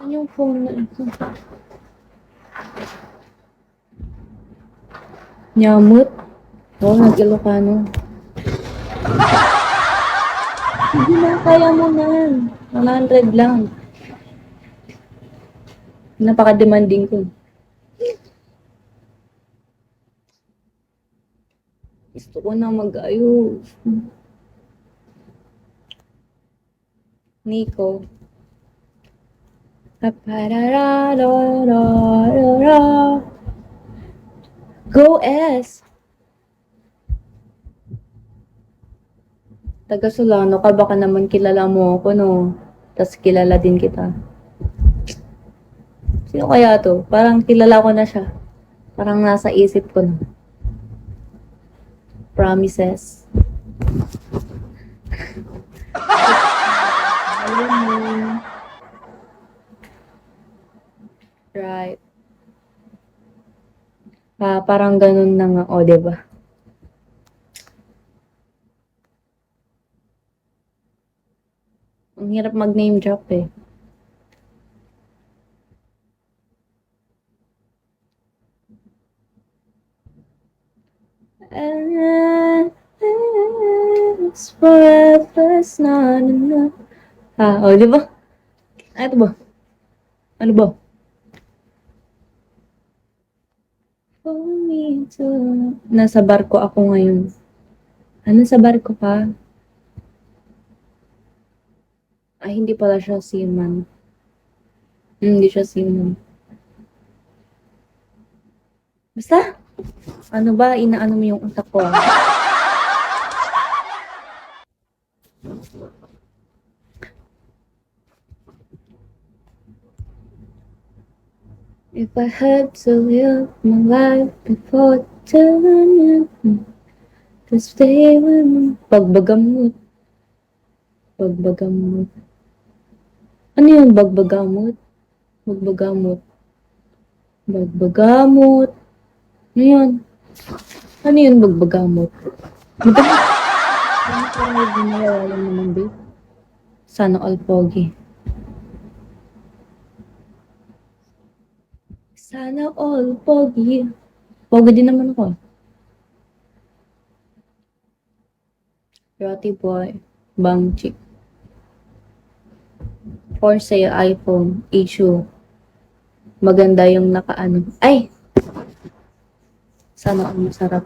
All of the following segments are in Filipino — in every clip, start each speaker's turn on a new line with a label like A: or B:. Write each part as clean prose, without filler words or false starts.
A: Ano yung phone na ito? Nyamut? Oo, nag-Ilocano. Hindi na, kaya mo na. 100 lang. Napaka-demanding ko. Gusto ko na mag-ayos. Nico. Go S! Taga Solano ka, baka naman kilala mo ako, no? Tapos kilala din kita. Sino kaya to? Parang kilala ko na siya. Parang nasa isip ko na. Promises. Alam mo. Right. Parang ganun na nga. O, diba? Ang hirap mag-name drop eh. And it's forever's not enough. O, diba? Ano ba? Ano ba? For me to... Nasa barko ako ngayon. Nasa barko ka? Ay, hindi pala siya seaman. Hindi siya seaman. Basta, ano ba, inaano mo yung utak ko ah. If I had to live my life before turning to stay with me. Pagbagamot. Pagbagamot. Ano yung bagbagamot? Bagbagamot. Bagbagamot. Ano yun? Ano yun bagbagamot? Ano parang hindi nawawala naman, babe? Sana all pogi. Sana all pogi. Pogi din naman ako. Roti boy. Bang chick. For sale iPhone. Issue. Maganda yung nakaano. Ay! Sana ang masarap.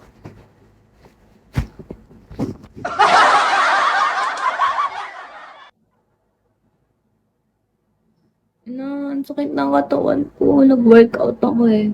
A: Ang sakit ng katawan ko. Nag-workout ako eh.